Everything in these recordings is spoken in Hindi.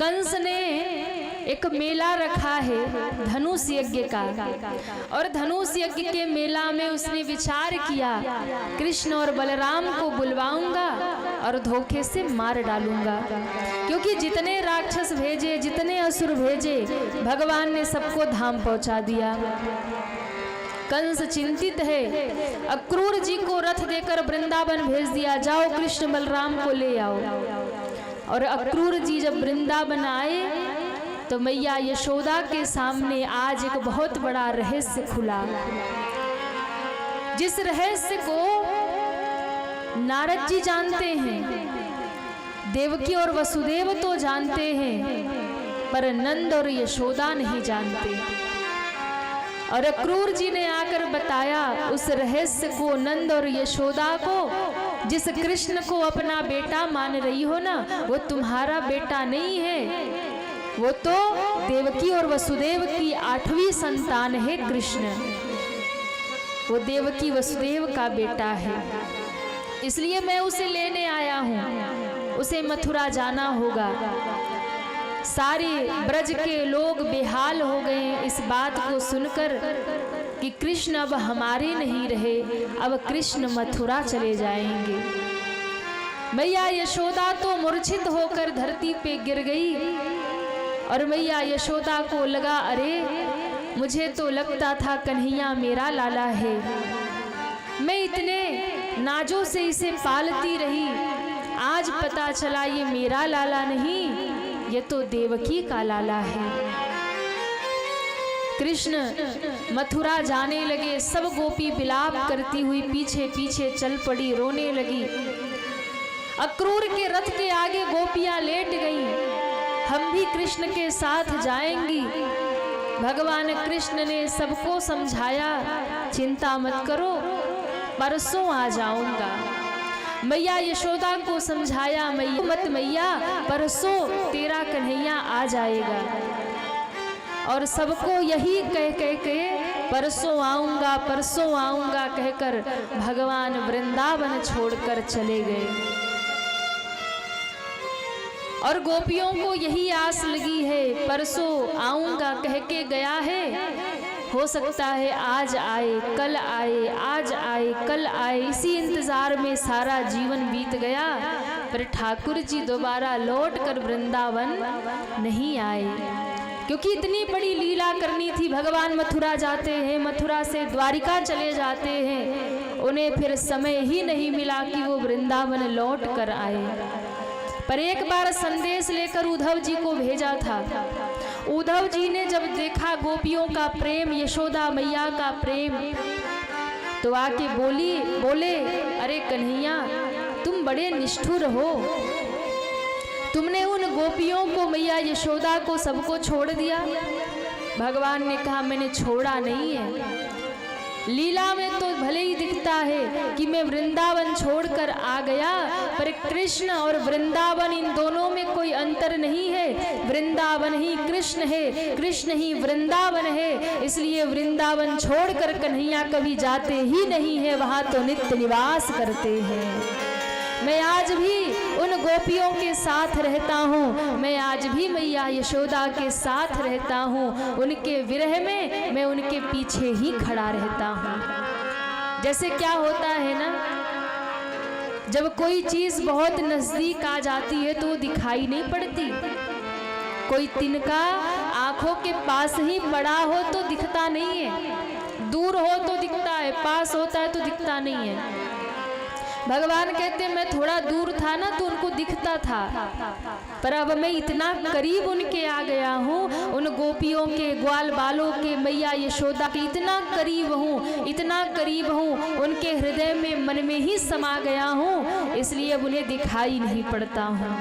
कंस ने एक मेला रखा है धनुष यज्ञ का, और धनुष यज्ञ के मेला में उसने विचार किया कृष्ण और बलराम को बुलवाऊंगा और धोखे से मार डालूंगा, क्योंकि जितने राक्षस भेजे, जितने असुर भेजे, भगवान ने सबको धाम पहुंचा दिया। कंस चिंतित है, अक्रूर जी को रथ देकर वृंदावन भेज दिया, जाओ कृष्ण बलराम को ले आओ। और अक्रूर जी जब वृंदावन आए तो मैया यशोदा के सामने आज एक बहुत बड़ा रहस्य खुला, जिस रहस्य को नारद जी जानते हैं, देवकी और वसुदेव तो जानते हैं, पर नंद और यशोदा नहीं जानते। और अक्रूर जी ने आकर बताया उस रहस्य को नंद और यशोदा को, जिस कृष्ण को अपना बेटा मान रही हो ना, वो तुम्हारा बेटा नहीं है, वो तो देवकी और वसुदेव की 8वीं संतान है कृष्ण, वो देवकी वसुदेव का बेटा है। इसलिए मैं उसे लेने आया हूँ, उसे मथुरा जाना होगा। सारे ब्रज के लोग बेहाल हो गए इस बात को सुनकर कि कृष्ण अब हमारे नहीं रहे, अब कृष्ण मथुरा चले जाएंगे। मैया यशोदा तो मूर्छित होकर धरती पे गिर गई, और मैया यशोदा को लगा, अरे मुझे तो लगता था कन्हैया मेरा लाला है, मैं इतने नाजों से इसे पालती रही, आज पता चला ये मेरा लाला नहीं, ये तो देवकी का लाला है। कृष्ण मथुरा जाने लगे, सब गोपी विलाप करती हुई पीछे पीछे चल पड़ी, रोने लगी। अक्रूर के रथ के आगे गोपियां लेट गईं, हम भी कृष्ण के साथ जाएंगी। भगवान कृष्ण ने सबको समझाया, चिंता मत करो, परसों आ जाऊंगा। मैया यशोदा को समझाया, मैया मत मैया, परसों तेरा कन्हैया आ जाएगा। और सबको यही कह के परसों आऊंगा, परसों आऊंगा कहकर भगवान वृंदावन छोड़कर चले गए। और गोपियों को यही आस लगी है, परसों आऊंगा कह के गया है, हो सकता है आज आए, कल आए, आज आए, कल आए, इसी इंतजार में सारा जीवन बीत गया। पर ठाकुर जी दोबारा लौट कर वृंदावन नहीं आए, क्योंकि इतनी बड़ी लीला करनी थी। भगवान मथुरा जाते हैं, मथुरा से द्वारिका चले जाते हैं, उन्हें फिर समय ही नहीं मिला कि वो वृंदावन लौट कर आए। पर एक बार संदेश लेकर उद्धव जी को भेजा था। उद्धव जी ने जब देखा गोपियों का प्रेम, यशोदा मैया का प्रेम, तो आके बोले, अरे कन्हैया तुम बड़े निष्ठुर हो, तुमने उन गोपियों को, मैया यशोदा को, सबको छोड़ दिया। भगवान ने कहा, मैंने छोड़ा नहीं है, लीला में तो भले ही दिखता है कि मैं वृंदावन छोड़कर आ गया, पर कृष्ण और वृंदावन इन दोनों में कोई अंतर नहीं है। वृंदावन ही कृष्ण है, कृष्ण ही वृंदावन है, इसलिए वृंदावन छोड़कर कन्हैया कभी जाते ही नहीं है, वहां तो नित्य निवास करते हैं। मैं आज भी उन गोपियों के साथ रहता हूँ, मैं आज भी मैया यशोदा के साथ रहता हूँ, उनके विरह में मैं उनके पीछे ही खड़ा रहता हूँ। जैसे क्या होता है ना, जब कोई चीज़ बहुत नज़दीक आ जाती है तो दिखाई नहीं पड़ती। कोई तिनका आँखों के पास ही बड़ा हो तो दिखता नहीं है, दूर हो तो दिखता है, पास होता है तो दिखता नहीं है। भगवान कहते मैं थोड़ा दूर था ना तो उनको दिखता था, पर अब मैं इतना करीब उनके आ गया हूँ, उन गोपियों के, ग्वाल बालों के, मैया यशोदा के इतना करीब हूँ, इतना करीब हूँ, उनके हृदय में, मन में ही समा गया हूँ, इसलिए अब उन्हें दिखाई नहीं पड़ता हूँ,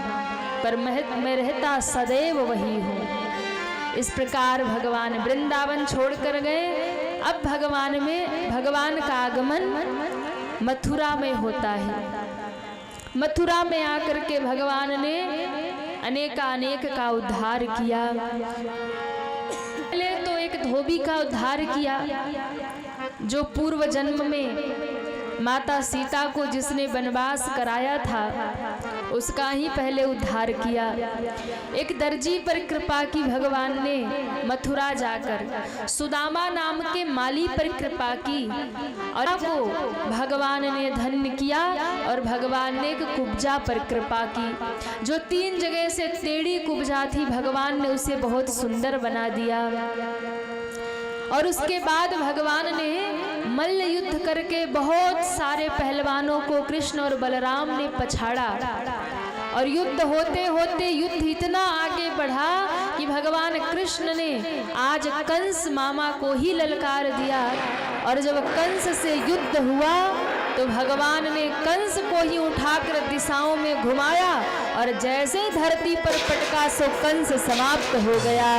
पर मैं रहता सदैव वही हूँ। इस प्रकार भगवान वृंदावन छोड़कर गए। अब भगवान का आगमन मथुरा में होता है। मथुरा में आकर के भगवान ने अनेक का उद्धार किया। पहले तो एक धोबी का उद्धार किया, जो पूर्व जन्म में माता सीता को जिसने वनवास कराया था, उसका ही पहले उद्धार किया। एक दर्जी पर कृपा की भगवान ने मथुरा जाकर, सुदामा नाम के माली पर कृपा की और वो भगवान ने धन्य किया। और भगवान ने एक कुब्जा पर कृपा की, जो 3 जगह से टेढ़ी कुब्जा थी, भगवान ने उसे बहुत सुंदर बना दिया। और उसके बाद भगवान ने मल्ल युद्ध करके बहुत सारे पहलवानों को कृष्ण और बलराम ने पछाड़ा। और युद्ध होते होते युद्ध इतना आगे बढ़ा कि भगवान कृष्ण ने आज कंस मामा को ही ललकार दिया। और जब कंस से युद्ध हुआ तो भगवान ने कंस को ही उठाकर दिशाओं में घुमाया और जैसे धरती पर पटका सो कंस समाप्त हो गया।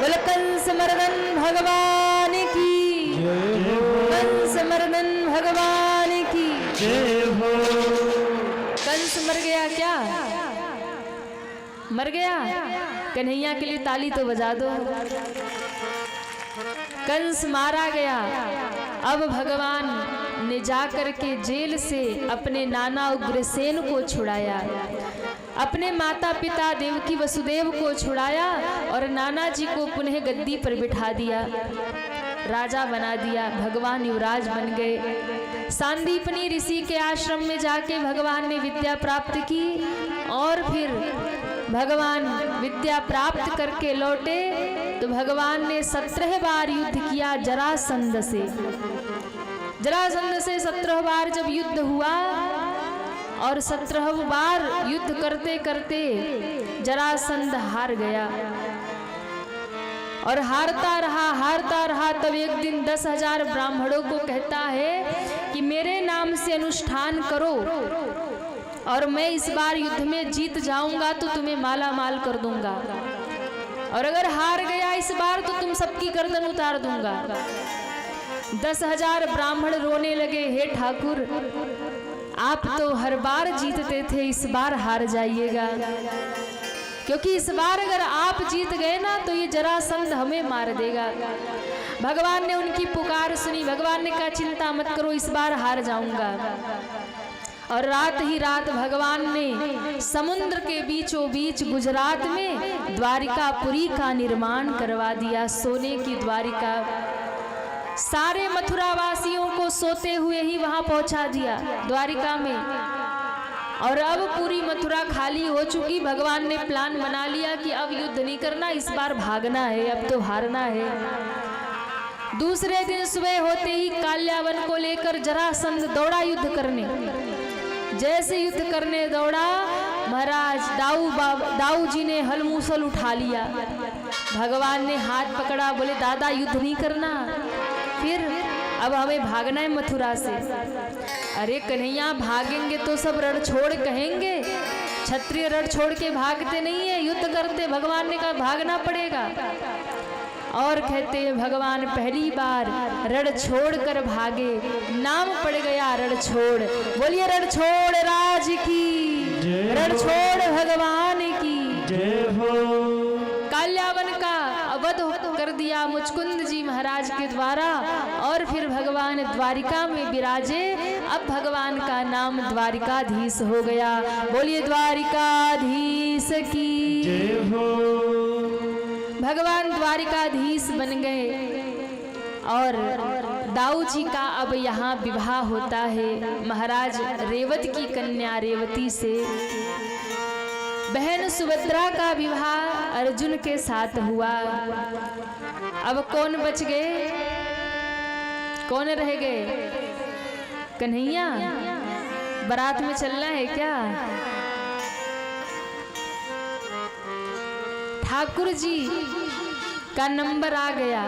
बोले कंस मर्दन भगवान की, कंस मर्दन भगवान की जय हो। कंस मर गया क्या? मर गया? कन्हैया के लिए ताली तो बजा दो। कंस मारा गया। अब भगवान ने जाकर के जेल से अपने नाना उग्रसेन को छुड़ाया, अपने माता पिता देवकी वसुदेव को छुड़ाया और नाना जी को पुनः गद्दी पर बिठा दिया, राजा बना दिया। भगवान युवराज बन गए। सांदीपनी ऋषि के आश्रम में जाके भगवान ने विद्या प्राप्त की और फिर भगवान विद्या प्राप्त करके लौटे तो भगवान ने 17 बार युद्ध किया जरासंध से। जरासंध से 17 बार जब युद्ध हुआ और 17 बार युद्ध करते करते जरासंध हार गया और हारता रहा। तब एक दिन 10,000 ब्राह्मणों को कहता है कि मेरे नाम से अनुष्ठान करो और मैं इस बार युद्ध में जीत जाऊंगा तो तुम्हें माला माल कर दूंगा, और अगर हार गया इस बार तो तुम सबकी गर्दन उतार दूंगा। 10,000 ब्राह्मण रोने लगे, हे ठाकुर आप तो हर बार जीतते थे, इस बार हार जाइएगा, क्योंकि इस बार अगर आप जीत गए ना तो ये जरासंध हमें मार देगा। भगवान ने उनकी पुकार सुनी। भगवान ने कहा चिंता मत करो, इस बार हार जाऊंगा। और रात ही रात भगवान ने समुद्र के बीचों बीच गुजरात में द्वारिकापुरी का निर्माण करवा दिया, सोने की द्वारिका। सारे मथुरा वासियों को सोते हुए ही वहां पहुंचा दिया द्वारिका में। और अब पूरी मथुरा खाली हो चुकी। भगवान ने प्लान बना लिया कि अब युद्ध नहीं करना, इस बार भागना है, अब तो हारना है। दूसरे दिन सुबह होते ही काल्यावन को लेकर जरासंध दौड़ा युद्ध करने। जैसे युद्ध करने दौड़ा, महाराज दाऊ जी ने हलमूसल उठा लिया। भगवान ने हाथ पकड़ा, बोले दादा युद्ध नहीं करना, फिर अब हमें भागना है मथुरा से। अरे कन्हैया भागेंगे तो सब रण छोड़ कहेंगे, क्षत्रिय रण छोड़ के भागते नहीं है, युद्ध करते। भगवान ने कहा भागना पड़ेगा। और कहते हैं भगवान पहली बार रण छोड़ कर भागे, नाम पड़ गया रण छोड़। बोलिए रण छोड़ राज की, रण छोड़ भगवान की जय हो। काल्यावन का अवध कर दिया मुचकुंद जी महाराज के द्वारा और फिर भगवान द्वारिका में विराजे। अब भगवान का नाम द्वारिकाधीश हो गया। बोलिए द्वारिकाधीश की जय हो। भगवान द्वारिकाधीश बन गए और दाऊ जी का अब यहाँ विवाह होता है महाराज रेवत की कन्या रेवती से। बहन सुभद्रा का विवाह अर्जुन के साथ हुआ। अब कौन बच गए, कौन रह गए? कन्हैया। बारात में चलना है क्या? ठाकुर जी का नंबर आ गया।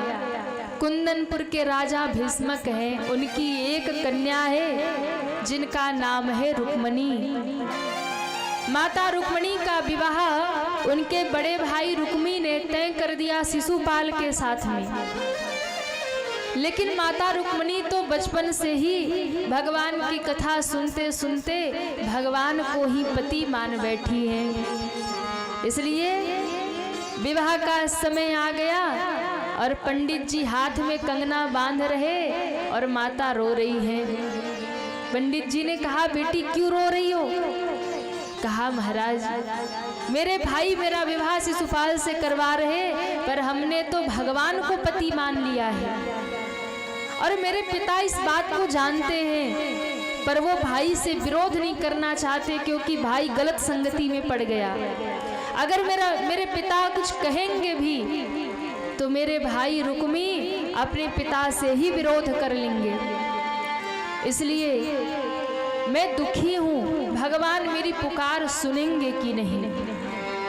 कुंदनपुर के राजा भीष्मक हैं, उनकी एक कन्या है जिनका नाम है रुक्मणी। माता रुक्मणी का विवाह उनके बड़े भाई रुक्मी ने तय कर दिया शिशुपाल के साथ में। लेकिन माता रुक्मणी तो बचपन से ही भगवान की कथा सुनते सुनते भगवान को ही पति मान बैठी हैं। इसलिए विवाह का समय आ गया और पंडित जी हाथ में कंगना बांध रहे और माता रो रही है। पंडित जी ने कहा बेटी क्यों रो रही हो? कहा महाराज मेरे भाई मेरा विवाह शिशुपाल से करवा रहे, पर हमने तो भगवान को पति मान लिया है और मेरे पिता इस बात को जानते हैं, पर वो भाई से विरोध नहीं करना चाहते क्योंकि भाई गलत संगति में पड़ गया। अगर मेरे पिता कुछ कहेंगे भी तो मेरे भाई रुक्मी अपने पिता से ही विरोध कर लेंगे, इसलिए मैं दुखी हूँ, भगवान मेरी पुकार सुनेंगे कि नहीं।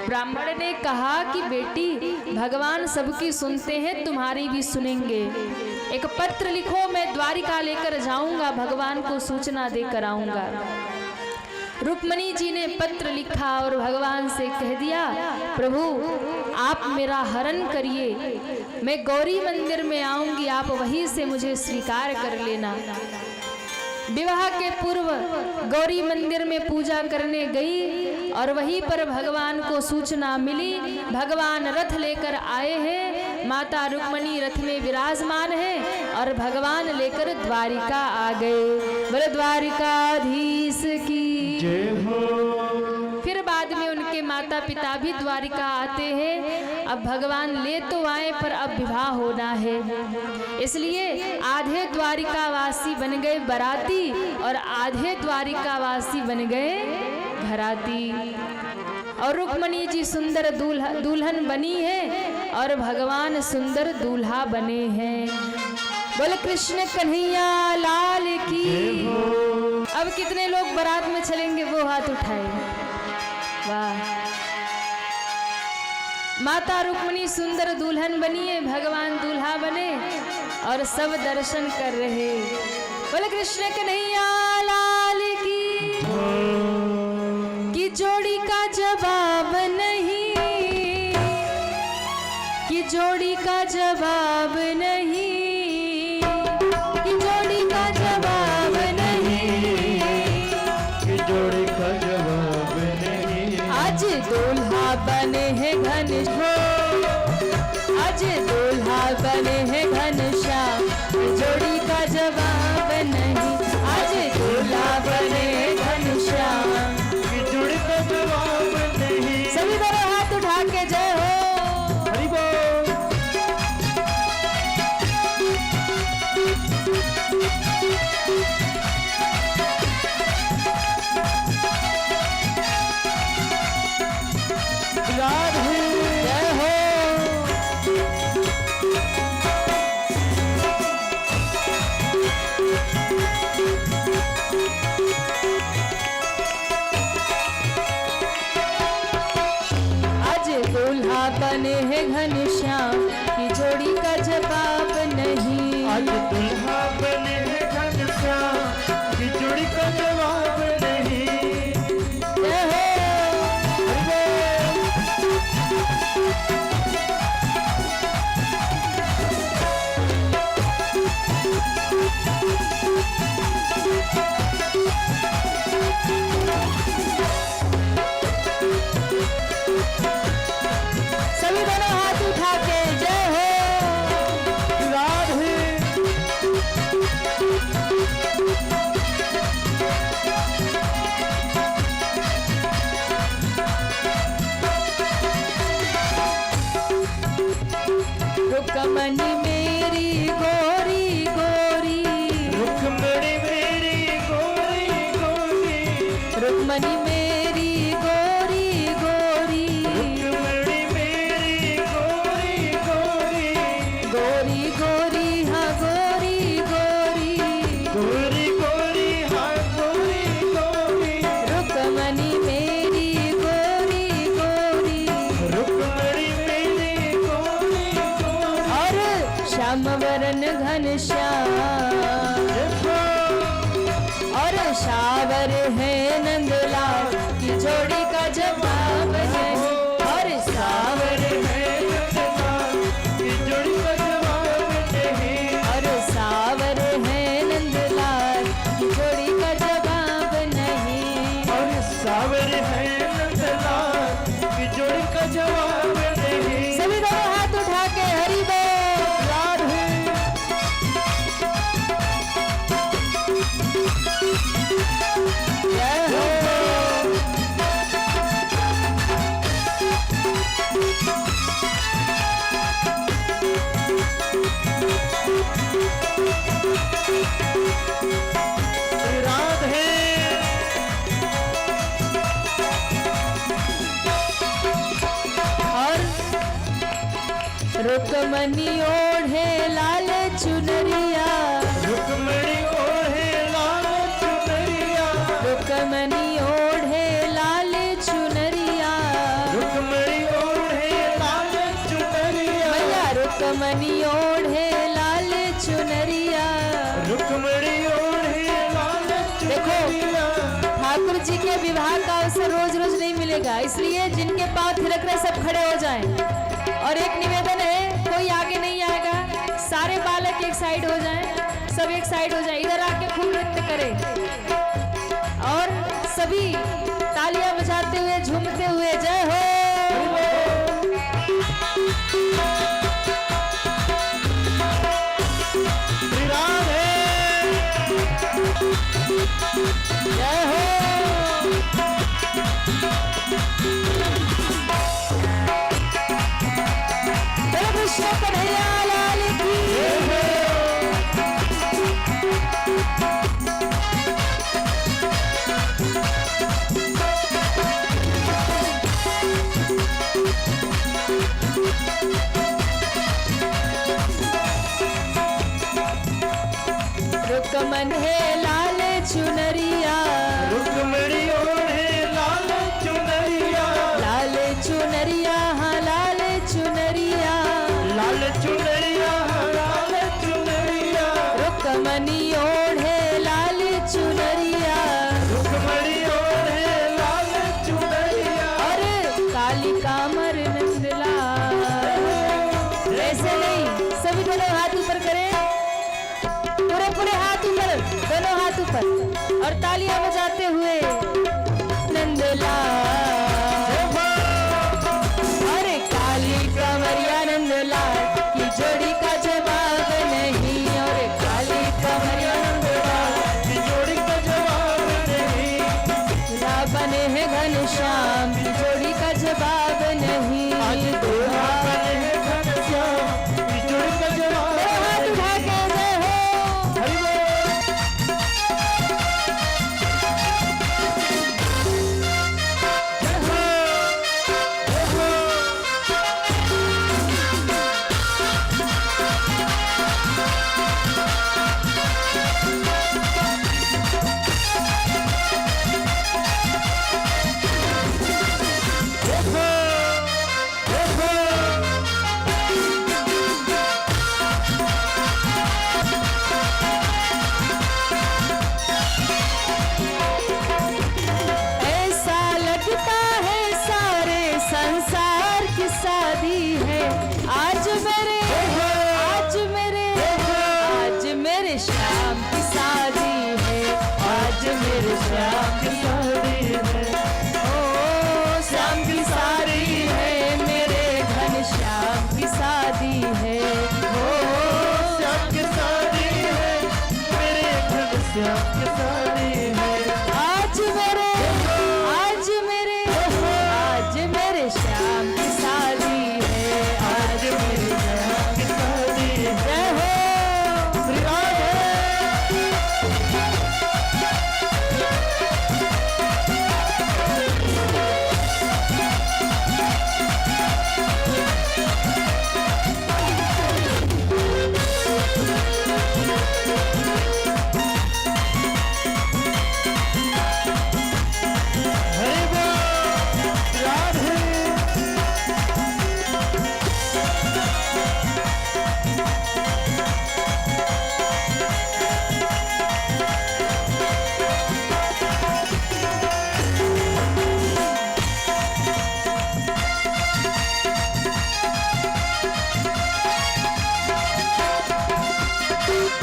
ब्राह्मण ने कहा कि बेटी भगवान सबकी सुनते हैं, तुम्हारी भी सुनेंगे। एक पत्र लिखो, मैं द्वारिका लेकर जाऊंगा, भगवान को सूचना देकर आऊंगा। रुक्मणी जी ने पत्र लिखा और भगवान से कह दिया, प्रभु आप मेरा हरण करिए, मैं गौरी मंदिर में आऊंगी, आप वहीं से मुझे स्वीकार कर लेना। विवाह के पूर्व गौरी मंदिर में पूजा करने गई और वहीं पर भगवान को सूचना मिली, भगवान रथ लेकर आए हैं, माता रुक्मणी रथ में विराजमान है और भगवान लेकर द्वारिका आ गए। बोले द्वारिकाधीश की जय हो। फिर बाद में उनके माता पिता भी द्वारिका आते हैं। अब भगवान ले तो आए पर अब विवाह होना है, इसलिए आधे द्वारिकावासी बन गए बराती और आधे द्वारिकावासी बन गए घराती। और रुक्मणी जी सुंदर दुल्हन बनी है और भगवान सुंदर दूल्हा बने हैं। बोले कृष्ण कन्हैया लाल की। अब कितने लोग बारात में चलेंगे वो हाथ उठाए। वाह, माता रुक्मणी सुंदर दुल्हन बनी है, भगवान दूल्हा बने और सब दर्शन कर रहे। बोले कृष्ण कन्हैया लाल की। कि जोड़ी का जवाब नहीं, कि जोड़ी का जवाब नहीं, कि जोड़ी का जवाब नहीं, कि जोड़ी का जवाब नहीं। आज दूल्हा बने हैं घनश्याम, आज दूल्हा बने हैं घनश्याम, जोड़ी का जवाब नहीं। आज दूल्हा बने घनश्याम, जोड़ी का जवाब नहीं। सभी दोनों हाथ उठा के जय हो। हरि बोल। राधे जय हो। दूल्हा बने हैं घनश्याम, की जोड़ी का जवाब नहीं। आज दूल्हा बने हैं घनश्याम, की जोड़ी का जवाब नहीं। सभी दोनों हाथ उठा के जय हो। राधे रुक्मणी मेरी गोरी गोरी, रुक्मणी मेरी गोरी गोरी, रुक्मणी मेरी गोरी गोरी, रुक्मणी मेरी गोरी गोरी, गोरी गोरी हाँ गोरी गोरी, गोरी गोरी हाँ गोरी गोरी, रुक्मणी मेरी गोरी गोरी, रुक्मणी मेरी गोरी गोरी। और श्याम वरण घनश्याम, और शावर है नंदलाल, की जोड़ी का जवाब नहीं। और सावर है नंदलाल, की जोड़ी का जवाब नहीं। और सावर है नंदलाल, की जोड़ी का जवाब नहीं। और सावर है नंदलाल, की जोड़ी का जवाब नहीं। सभी दोनों हाथ उठा के हरि बोल। राधे रुकमणी ओढ़े लाल चुनरिया, रुक्मणी ओढ़े लाल चुनरिया, रुकमणी ओढ़े लाल चुनरिया, रुक्मणी ओढ़े लाल चुनरिया, भैया रुकमणी ओढ़े लाल चुनरिया। रुक्मणी ओढ़े लाल चुनरिया। ठाकुर जी के विवाह का अवसर रोज रोज नहीं मिलेगा, इसलिए जिनके पाँव थिरक रहे सब खड़े हो जाएं। और एक निवेदन है, कोई आगे नहीं आएगा, सारे बालक एक साइड हो जाएं, सब एक साइड हो जाएं, इधर आके खूब नृत्य करें और सभी तालियां बजाते हुए झूमते हुए जय हो। श्री राधे जय हो। बोलो कृष्ण कन्हैया लाल की रुकमन है लाल चुनरिया, रुक्मणी ओढ़े लाल चुनरिया, लाल चुनरिया हाँ लाल चुनरिया, लाल चुनरिया, लाल चुनरिया, रुकमनी ओढ़े लाल चुनरिया, रुक्मणी ओढ़े लाल चुनरिया। अरे काली कामर नंदलाल। ऐसे नहीं, सभी दोनों हाथ ऊपर करें, पूरे पूरे हाथ ऊपर, दोनों हाथ ऊपर और तालियां बजाते हुए नंदलाल। अरे काली कमरिया नंदलाल की जोड़ी का जवाब नहीं, और काली कमरिया नंदलाल की जोड़ी का जवाब नहीं, दूल्हा बने हैं घनश्याम की जोड़ी का जवाब नहीं। आज दूल्हा बने हैं घनश्याम की जोड़ी का जवाब मेरे हाथ नहीं। उठा के जय हो। हरि बोल। जय हो, जय हो। जय हो, जय हो। ऐसा लगता है सारे संसार की शादी है, आज मेरे श्याम की शादी है, आज मेरे श्याम की शादी है। ओ श्याम की शादी है, मेरे घनश्याम की शादी है। ओ श्याम की शादी है, मेरे घनश्याम की शादी है। आज मेरे श्याम की शादी है, आज मेरे श्याम की शादी है। जय हो। श्री राधे। हरि बोल। राधे।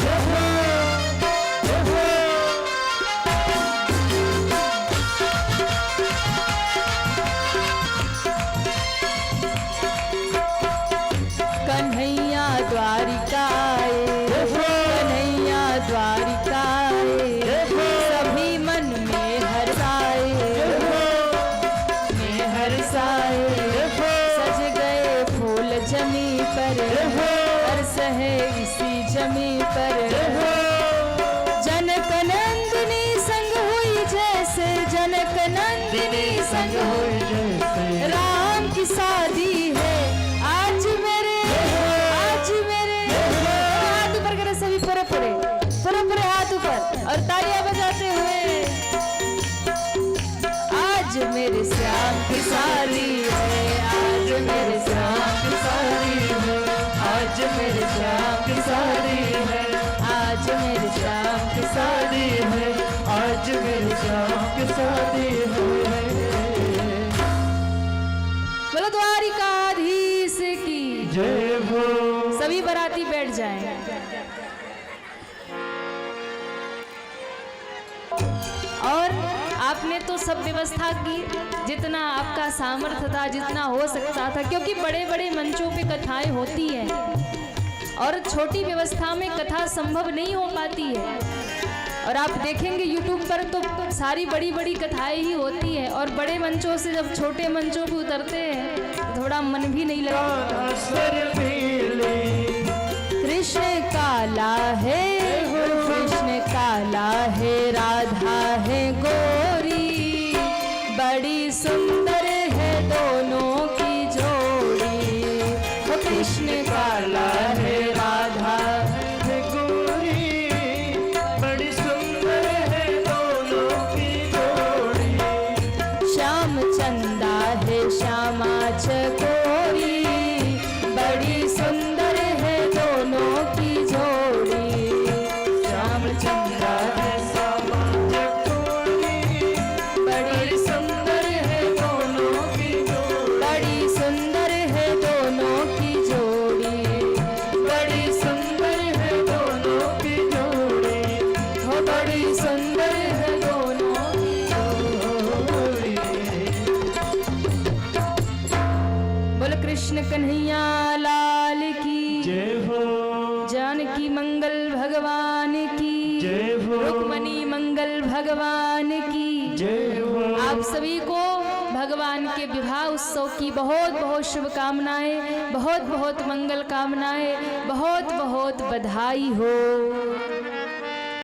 जय हो, जय हो। कन्हैया द्वारिकाए, कन्हैया द्वारिकाए, सभी मन में हर्षाए, में हर्षाए। सज गए फूल जमी पर, हर्ष है इसी जमी पर। जनक नंदिनी संग हुई जैसे, जनक नंदिनी संग हुई जैसे राम की शादी है, आज मेरे जय हो। सभी बाराती बैठ जाएं। और आपने तो सब व्यवस्था की, जितना आपका सामर्थ्य था, जितना हो सकता था, क्योंकि बड़े बड़े मंचों पे कथाएं होती हैं और छोटी व्यवस्था में कथा संभव नहीं हो पाती है। और आप देखेंगे YouTube पर तो सारी बड़ी बड़ी कथाएं ही होती है, और बड़े मंचों से जब छोटे मंचों पे उतरते हैं तो थोड़ा मन भी नहीं लगता। कृष्ण काला है, कृष्ण काला है, राधा है गोरी, बड़ी सुंदर है दोनों की जोड़ी। वो कृष्ण काला है, राधा है गोरी, बड़ी सुंदर है दोनों की जोड़ी। श्याम चंदा है, श्यामा चकोरी, बड़ी सुंदर है दोनों की जोड़ी। श्याम चंदा है, श्यामा चकोरी, बड़ी सुंदर है दोनों की जोड़ी, बड़ी सुंदर है दोनों की जोड़ी, बड़ी सुंदर है दोनों की जोड़ी, हो बड़ी सुंदर है दोनों की जोड़ी। बोल कृष्ण कन्हैया लाल की जय हो। जानकी मंगल भगवान की जय हो। रुक्मणी मंगल भगवान की जय हो। आप सभी को भगवान के विवाह उत्सव की बहुत बहुत शुभकामनाएं, बहुत बहुत मंगल कामनाएं, बहुत बहुत बधाई हो।